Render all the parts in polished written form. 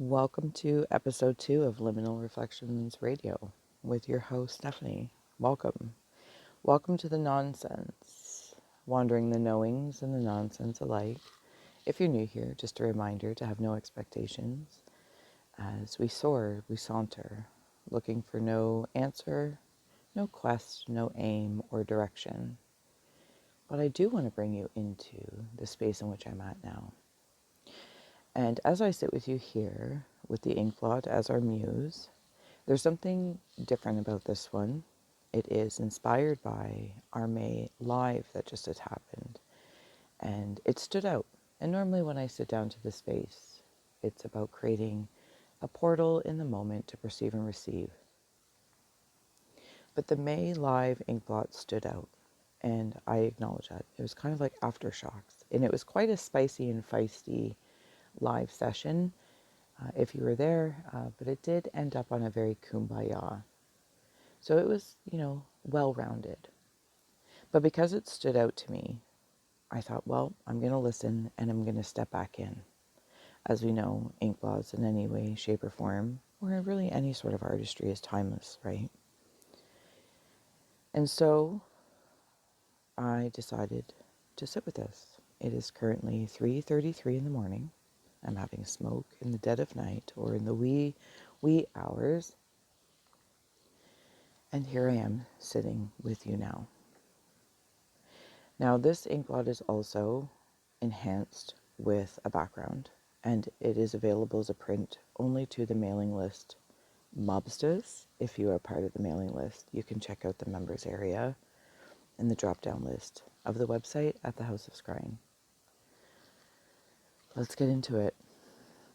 Welcome to episode 2 of Liminal Reflections Radio with your host, Stephanie. Welcome. Welcome to the nonsense, wandering the knowings and the nonsense alike. If you're new here, just a reminder to have no expectations. As we soar, we saunter, looking for no answer, no quest, no aim or direction. But I do want to bring you into the space in which I'm at now. And as I sit with you here, with the Inkblot as our muse, there's something different about this one. It is inspired by our May live that just had happened, and it stood out. And normally when I sit down to the space, it's about creating a portal in the moment to perceive and receive. But the May live Inkblot stood out, and I acknowledge that. It was kind of like aftershocks, and it was quite a spicy and feisty live session, if you were there, but it did end up on a very kumbaya. So it was, well-rounded. But because it stood out to me, I thought, well, I'm going to listen and I'm going to step back in. As we know, Inkblots in any way, shape, or form, or really any sort of artistry is timeless, right? And so I decided to sit with this. It is currently 3:33 in the morning. I'm having a smoke in the dead of night or in the wee hours. And here I am sitting with you now. Now this Inkblot is also enhanced with a background, and it is available as a print only to the mailing list mobsters. If you are part of the mailing list, you can check out the members area in the drop-down list of the website at the House of Scrying. Let's get into it.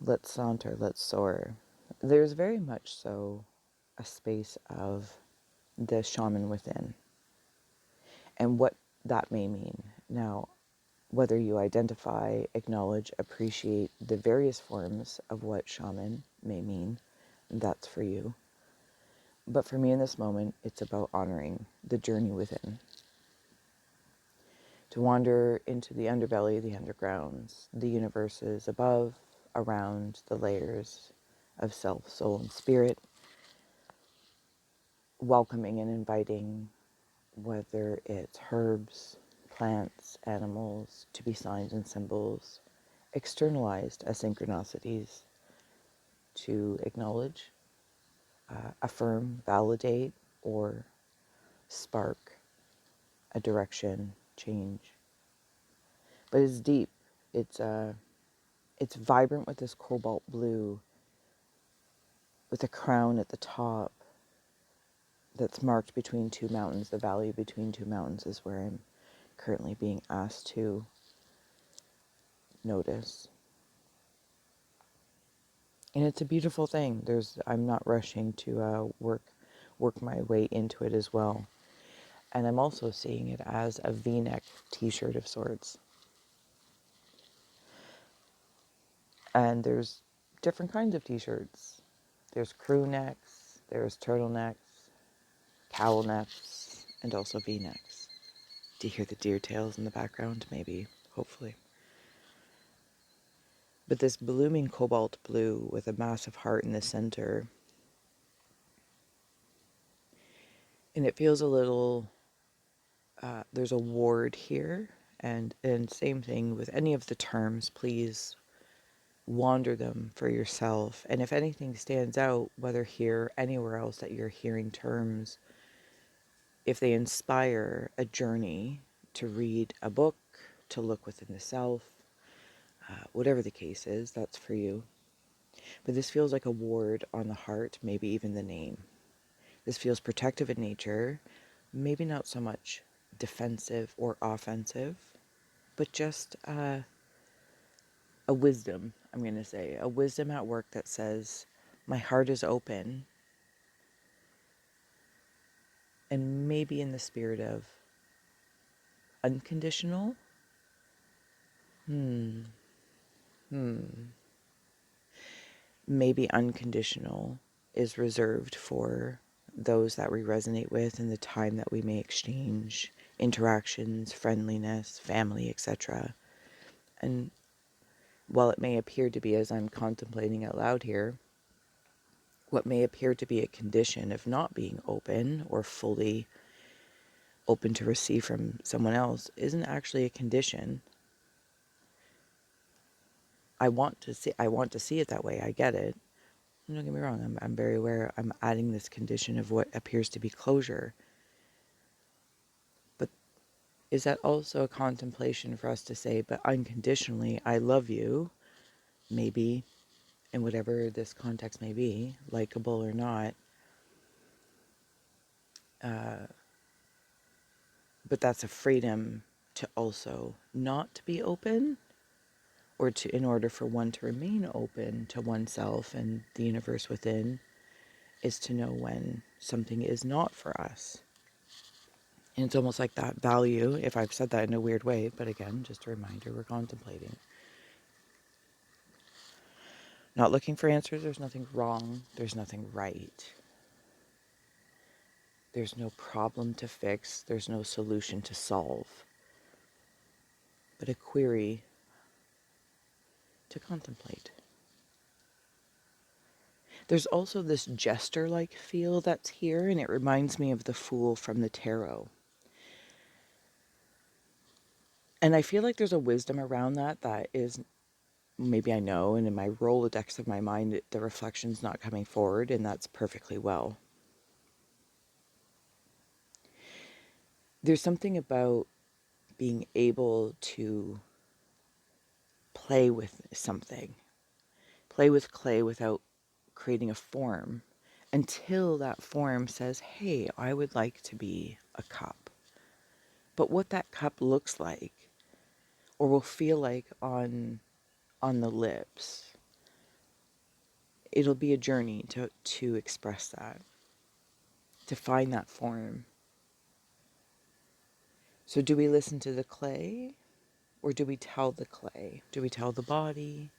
Let's saunter, let's soar. There's very much so a space of the shaman within and what that may mean. Now, whether you identify, acknowledge, appreciate the various forms of what shaman may mean, that's for you. But for me in this moment, it's about honoring the journey within. To wander into the underbelly, the undergrounds, the universes above, around the layers of self, soul, and spirit, welcoming and inviting, whether it's herbs, plants, animals, to be signs and symbols, externalized as synchronicities, to acknowledge, affirm, validate, or spark a direction, change. But it's deep. It's vibrant with this cobalt blue, with a crown at the top that's marked between two mountains. The valley between two mountains is where I'm currently being asked to notice. And it's a beautiful thing. I'm not rushing to work my way into it as well. And I'm also seeing it as a V-neck t-shirt of sorts. And there's different kinds of t-shirts. There's crew necks, there's turtlenecks, cowl necks, and also V-necks. Do you hear the deer tails in the background? Maybe, hopefully. But this blooming cobalt blue with a massive heart in the center, and it feels a little, there's a ward here, and same thing with any of the terms, please wander them for yourself. And if anything stands out, whether here, anywhere else that you're hearing terms, if they inspire a journey to read a book, to look within the self, whatever the case is, that's for you. But this feels like a ward on the heart, maybe even the name. This feels protective in nature, maybe not so much defensive or offensive, but just a wisdom, I'm going to say. A wisdom at work that says, my heart is open, and maybe in the spirit of unconditional. Maybe unconditional is reserved for those that we resonate with and the time that we may exchange interactions, friendliness, family, etc. And while it may appear to be, as I'm contemplating out loud here, what may appear to be a condition of not being open or fully open to receive from someone else isn't actually a condition. I want to see it that way. I get it. Don't get me wrong. I'm very aware I'm adding this condition of what appears to be closure. But is that also a contemplation for us to say, but unconditionally, I love you, maybe, in whatever this context may be, likable or not, but that's a freedom to also not to be open, or to, in order for one to remain open to oneself and the universe within, is to know when something is not for us. And it's almost like that value, if I've said that in a weird way, but again, just a reminder, we're contemplating. Not looking for answers. There's nothing wrong. There's nothing right. There's no problem to fix. There's no solution to solve. But a query to contemplate. There's also this jester-like feel that's here, and it reminds me of the Fool from the Tarot. And I feel like there's a wisdom around that is, maybe I know, and in my Rolodex of my mind, the reflection's not coming forward, and that's perfectly well. There's something about being able to play with something, play with clay without creating a form, until that form says, hey, I would like to be a cup. But what that cup looks like, or will feel like on the lips, it'll be a journey to express that, to find that form. So do we listen to the clay, or do we tell the clay? Do we tell the body?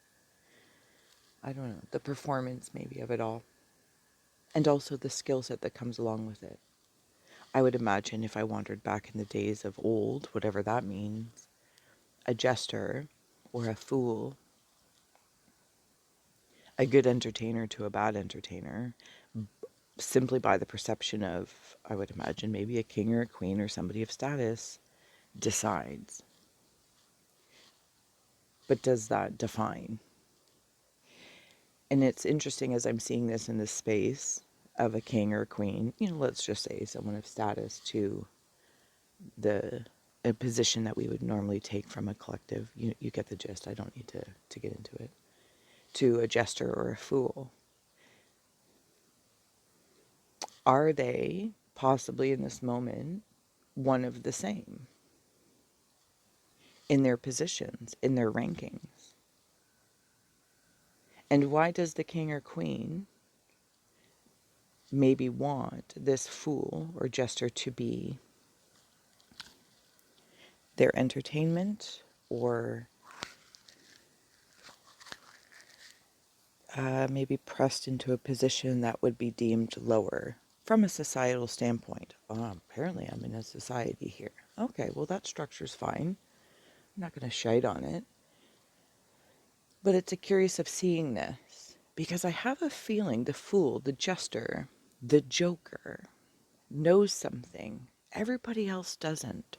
I don't know, the performance maybe of it all. And also the skill set that comes along with it. I would imagine if I wandered back in the days of old, whatever that means, a jester or a fool, a good entertainer to a bad entertainer, simply by the perception of, I would imagine, maybe a king or a queen or somebody of status, decides. But does that define? And it's interesting as I'm seeing this in this space of a king or a queen, let's just say someone of status, to a position that we would normally take from a collective. You get the gist. I don't need to get into it. To a jester or a fool. Are they possibly in this moment one of the same in their positions, in their rankings? And why does the king or queen maybe want this fool or jester to be their entertainment, or maybe pressed into a position that would be deemed lower from a societal standpoint? Oh, apparently I'm in a society here. Okay, well, that structure's fine. I'm not going to shite on it. But it's a curious of seeing this, because I have a feeling the fool, the jester, the joker knows something everybody else doesn't.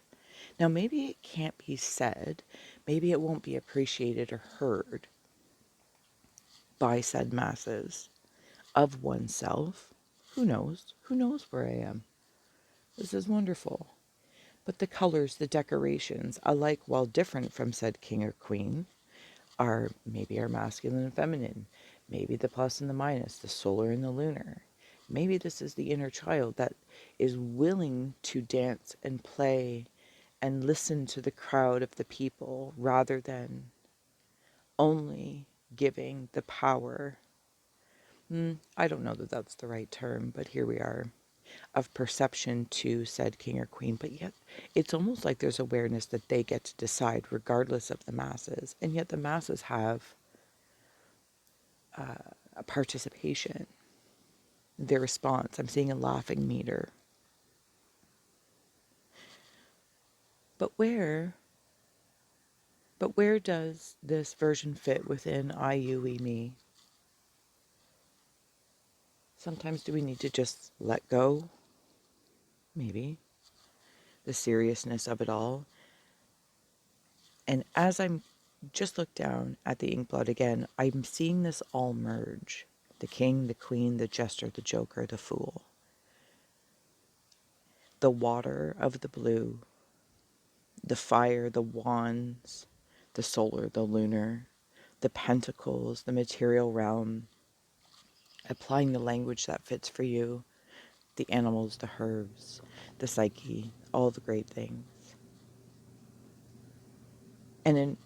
Now, maybe it can't be said, maybe it won't be appreciated or heard by said masses of oneself. Who knows? Who knows where I am? This is wonderful. But the colors, the decorations, alike while different from said king or queen, are maybe our masculine and feminine, maybe the plus and the minus, the solar and the lunar. Maybe this is the inner child that is willing to dance and play and listen to the crowd of the people, rather than only giving the power. I don't know that that's the right term, but here we are, of perception to said king or queen. But yet it's almost like there's awareness that they get to decide regardless of the masses. And yet the masses have a participation, their response. I'm seeing a laughing meter. But where But where does this version fit within I, you, we, me? Sometimes do we need to just let go? Maybe. The seriousness of it all. And as I'm just looked down at the Inkblot again, I'm seeing this all merge. The king, the queen, the jester, the joker, the fool. The water of the blue, the fire, the wands, the solar, the lunar, the pentacles, the material realm, applying the language that fits for you, the animals, the herbs, the psyche, all the great things. And in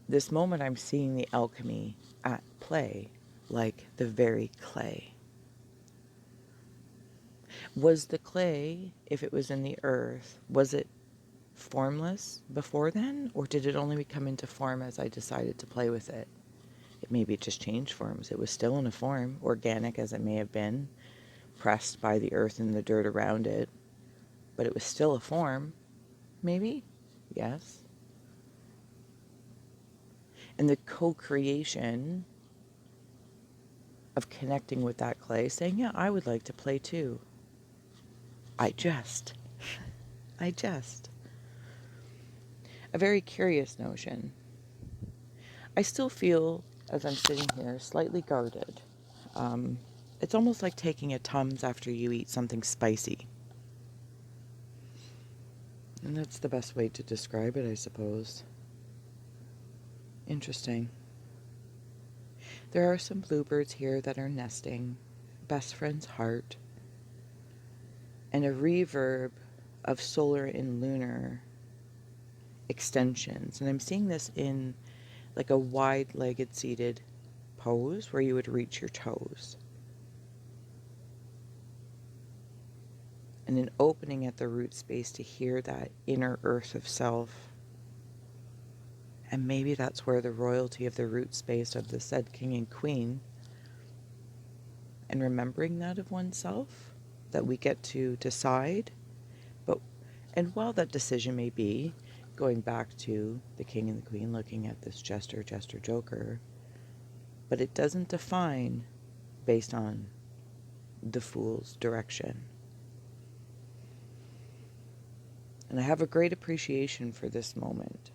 this moment, I'm seeing the alchemy at play, like the very clay. Was the clay, if it was in the earth, was it formless before then? Or did it only come into form as I decided to play with it? Maybe it just changed forms. It was still in a form, organic as it may have been, pressed by the earth and the dirt around it. But it was still a form. Maybe? Yes. And the co-creation of connecting with that clay, saying, yeah, I would like to play too. I jest. I jest. A very curious notion. I still feel, as I'm sitting here, slightly guarded. It's almost like taking a Tums after you eat something spicy. And that's the best way to describe it, I suppose. Interesting. There are some bluebirds here that are nesting, best friend's heart, and a reverb of solar and lunar extensions. And I'm seeing this in like a wide-legged seated pose where you would reach your toes. And an opening at the root space to hear that inner earth of self. And maybe that's where the royalty of the root space of the said king and queen, and remembering that of oneself, that we get to decide. And while that decision may be going back to the king and the queen, looking at this jester, joker, but it doesn't define based on the fool's direction. And I have a great appreciation for this moment.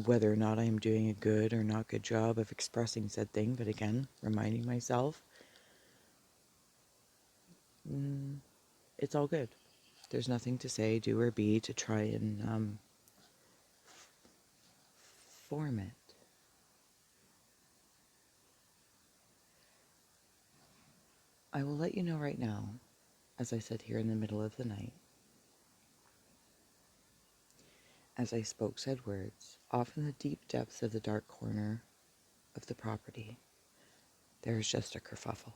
Whether or not I am doing a good or not good job of expressing said thing, but again, reminding myself, it's all good. There's nothing to say, do, or be to try and form it. I will let you know right now, as I sit here in the middle of the night, as I spoke said words, off in the deep depths of the dark corner of the property, there is just a kerfuffle.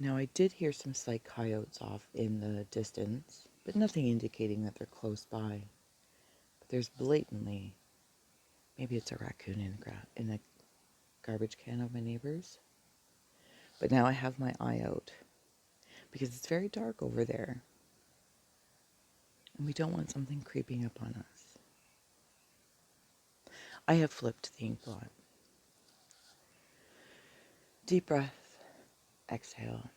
Now I did hear some slight coyotes off in the distance, but nothing indicating that they're close by. But there's blatantly, maybe it's a raccoon in the garbage can of my neighbor's. But now I have my eye out, because it's very dark over there, and we don't want something creeping up on us. I have flipped the Inkblot. Deep breath, exhale.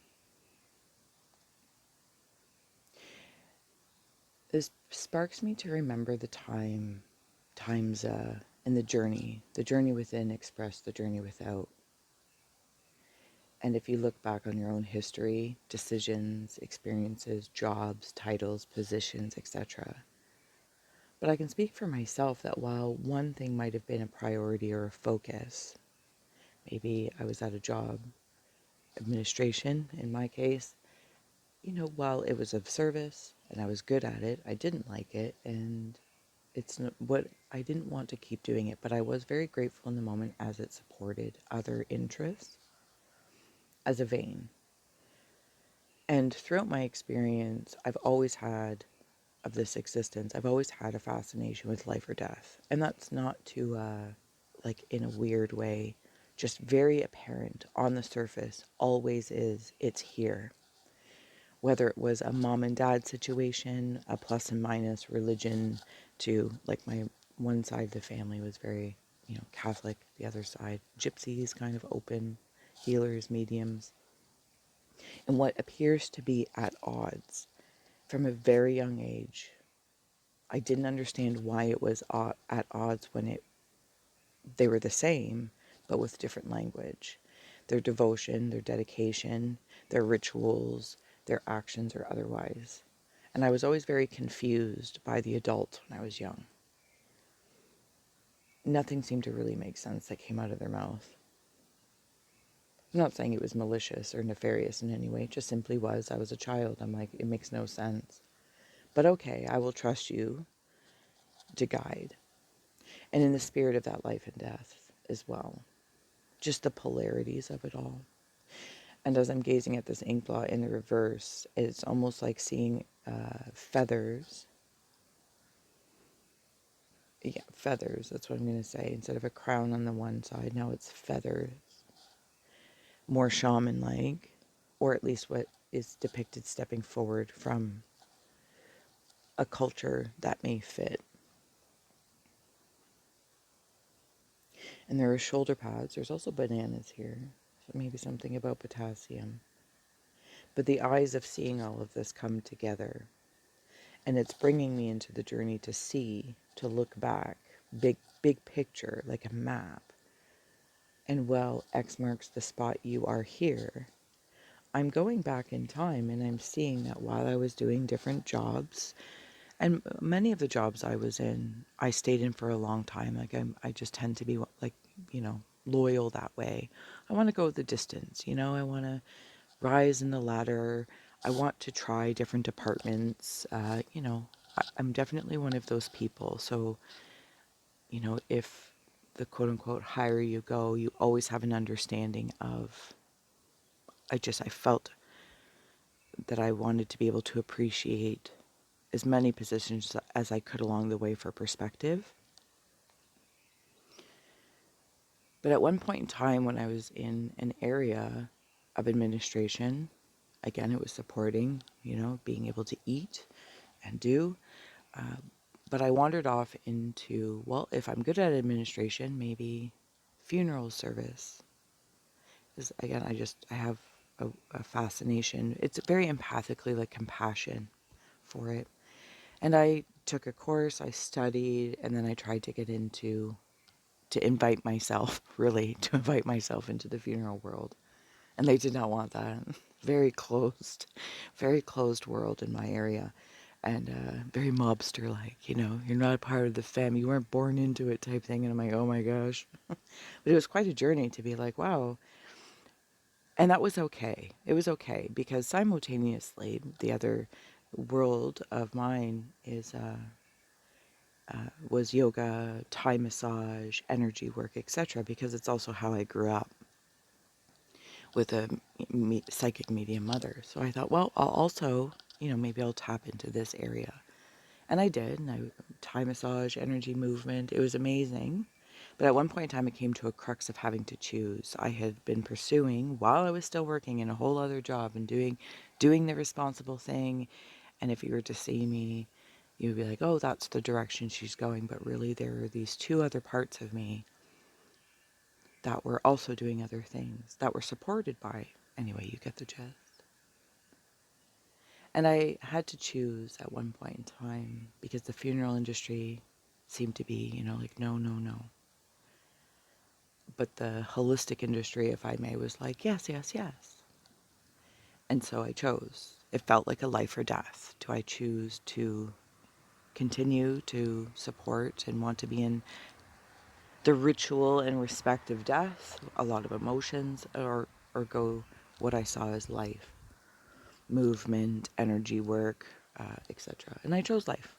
This sparks me to remember the times in the journey within expressed the journey without. And if you look back on your own history, decisions, experiences, jobs, titles, positions, etc. But I can speak for myself that while one thing might have been a priority or a focus, maybe I was at a job, administration in my case, while it was of service and I was good at it, I didn't like it, and it's not what I didn't want to keep doing it, but I was very grateful in the moment as it supported other interests as a vein. And throughout my experience, I've always had of this existence, I've always had a fascination with life or death. And that's not to, like in a weird way, just very apparent on the surface, always is, it's here. whether it was a mom and dad situation, a plus and minus religion to, like, my one side of the family was very, Catholic, the other side, gypsies, kind of open, healers, mediums, and what appears to be at odds from a very young age. I didn't understand why it was at odds when they were the same, but with different language. Their devotion, their dedication, their rituals, their actions or otherwise. And I was always very confused by the adults when I was young. Nothing seemed to really make sense that came out of their mouth. I'm not saying it was malicious or nefarious in any way, it just simply was. I was a child. I'm like, it makes no sense. But okay, I will trust you to guide. And in the spirit of that life and death as well. Just the polarities of it all. And as I'm gazing at this inkblot in the reverse, it's almost like seeing feathers. Yeah, feathers, that's what I'm going to say. Instead of a crown on the one side, now it's feathers. More shaman-like, or at least what is depicted stepping forward from a culture that may fit. And there are shoulder pads. There's also bananas here. So maybe something about potassium. But the eyes of seeing all of this come together. And it's bringing me into the journey to see, to look back, big picture, like a map. And well, X marks the spot you are here. I'm going back in time and I'm seeing that while I was doing different jobs, and many of the jobs I was in, I stayed in for a long time. Like I just tend to be like, loyal that way. I want to go the distance, I want to rise in the ladder. I want to try different departments. I'm definitely one of those people. So, if the quote unquote higher you go, you always have an understanding of, I felt that I wanted to be able to appreciate as many positions as I could along the way for perspective. But at one point in time when I was in an area of administration, again, it was supporting, being able to eat and do. But I wandered off into, well, if I'm good at administration, maybe funeral service. Because again, I have a fascination. It's very empathically like compassion for it. And I took a course, I studied, and then I tried to get to invite myself, really, to invite myself into the funeral world. And they did not want that. Very closed world in my area. And very mobster-like, you're not a part of the family, you weren't born into it type thing. And I'm like, oh my gosh. But it was quite a journey to be like, wow. And that was okay. It was okay because simultaneously, the other world of mine was yoga, Thai massage, energy work, etc. Because it's also how I grew up with a psychic medium mother. So I thought, well, I'll also, maybe I'll tap into this area. And I did. And Thai massage, energy movement. It was amazing. But at one point in time, it came to a crux of having to choose. I had been pursuing, while I was still working in a whole other job and doing the responsible thing. And if you were to see me, you would be like, oh, that's the direction she's going. But really, there are these two other parts of me that were also doing other things that were supported by, anyway, you get the gist. And I had to choose at one point in time because the funeral industry seemed to be, like, no, no, no. But the holistic industry, if I may, was like, yes, yes, yes. And so I chose. It felt like a life or death. Do I choose to continue to support and want to be in the ritual and respect of death, a lot of emotions, or go what I saw as life, movement, energy work, etc. And I chose life.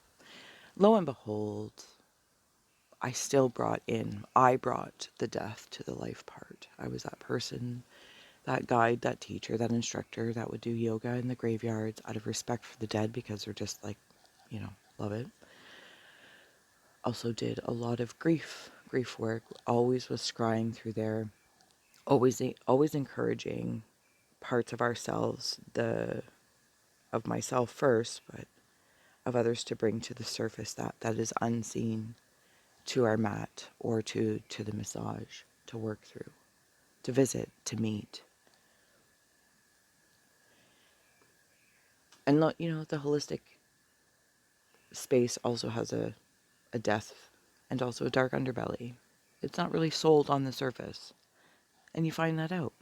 Lo and behold, I brought the death to the life part. I was that person, that guide, that teacher, that instructor that would do yoga in the graveyards out of respect for the dead because they're just like, love it. Also did a lot of grief work, always was scrying through there, always encouraging parts of ourselves, the of myself first, but of others to bring to the surface that is unseen to our mat or to the massage, to work through, to visit, to meet. And look, the holistic space also has a death and also a dark underbelly. It's not really sold on the surface. And you find that out.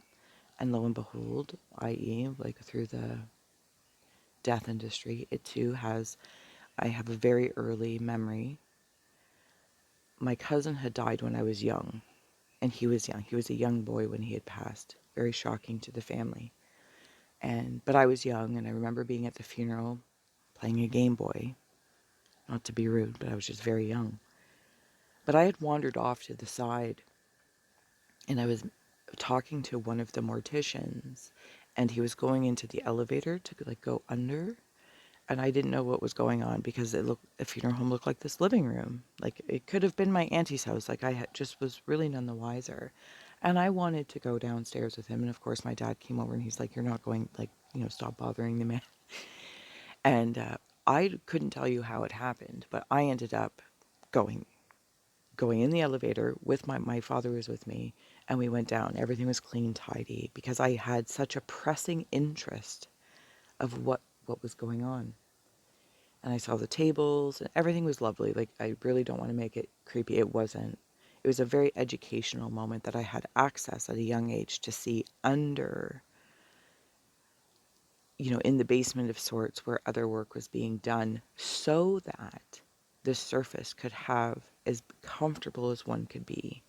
And lo and behold, i.e., like through the death industry, it too I have a very early memory. My cousin had died when I was young, and he was young. He was a young boy when he had passed. Very shocking to the family. But I was young, and I remember being at the funeral, playing a Game Boy. Not to be rude, but I was just very young. But I had wandered off to the side, and I was talking to one of the morticians, and he was going into the elevator to go under, and I didn't know what was going on because the funeral home looked like this living room. Like it could have been my auntie's house. Like just was really none the wiser. And I wanted to go downstairs with him. And of course my dad came over and he's like, "You're not going, stop bothering the man." And I couldn't tell you how it happened, but I ended up going in the elevator with my father was with me, and we went down. Everything was clean, tidy, because I had such a pressing interest of what was going on. And I saw the tables, and everything was lovely. Like, I really don't want to make it creepy. It wasn't. It was a very educational moment that I had access at a young age to see under, in the basement of sorts where other work was being done, so that the surface could have as comfortable as one could be,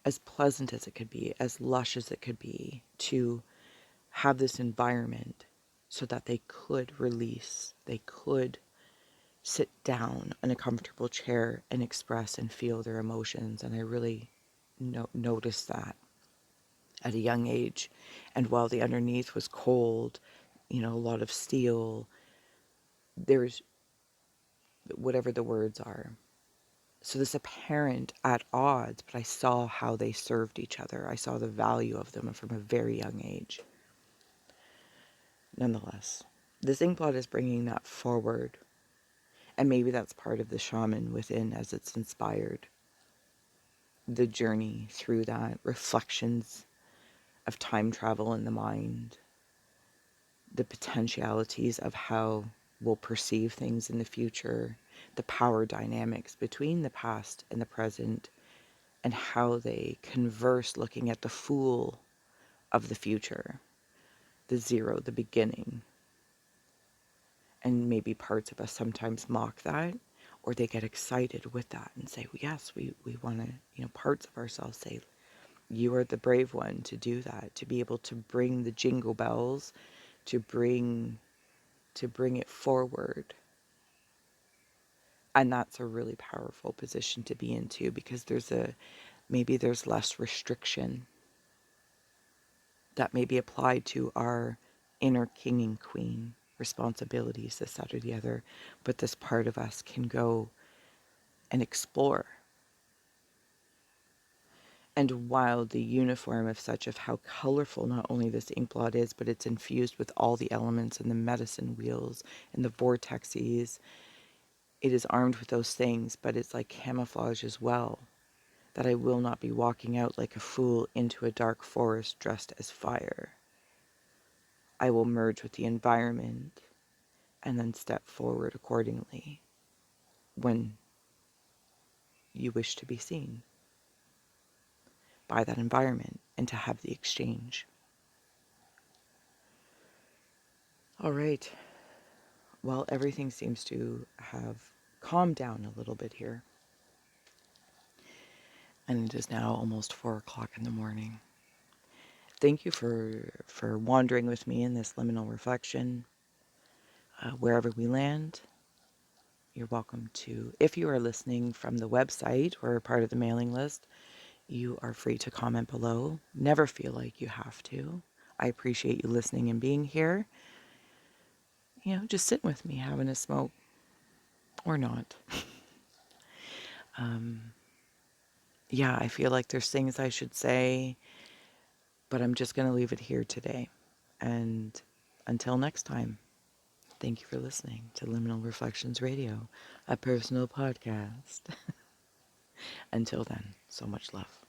as pleasant as it could be, as lush as it could be, to have this environment so that they could release, they could sit down in a comfortable chair and express and feel their emotions. And I really noticed that at a young age. And while the underneath was cold, a lot of steel, there's whatever the words are. So this apparent at odds, but I saw how they served each other. I saw the value of them from a very young age. Nonetheless, this Inkblot is bringing that forward. And maybe that's part of the shaman within as it's inspired the journey through that, reflections of time travel in the mind, the potentialities of how we'll perceive things in the future, the power dynamics between the past and the present, and how they converse looking at the fool of the future, the zero, the beginning. And maybe parts of us sometimes mock that, or they get excited with that and say, well, yes, we want to, parts of ourselves say, you are the brave one to do that, to be able to bring the jingle bells, to bring it forward. And that's a really powerful position to be in too, because maybe there's less restriction that may be applied to our inner king and queen responsibilities, this, that, or the other. But this part of us can go and explore. And while the uniform of such of how colorful not only this Inkblot is, but it's infused with all the elements and the medicine wheels and the vortexes, it is armed with those things, but it's like camouflage as well. That I will not be walking out like a fool into a dark forest dressed as fire. I will merge with the environment and then step forward accordingly when you wish to be seen by that environment and to have the exchange. All right. Well, everything seems to have calmed down a little bit here. And it is now almost 4 o'clock in the morning. Thank you for wandering with me in this liminal reflection. Wherever we land, you're welcome to, if you are listening from the website or part of the mailing list, you are free to comment below. Never feel like you have to. I appreciate you listening and being here. Just sitting with me, having a smoke. Or not. Yeah, I feel like there's things I should say, but I'm just going to leave it here today. And until next time, thank you for listening to Liminal Reflections Radio, a personal podcast. Until then, so much love.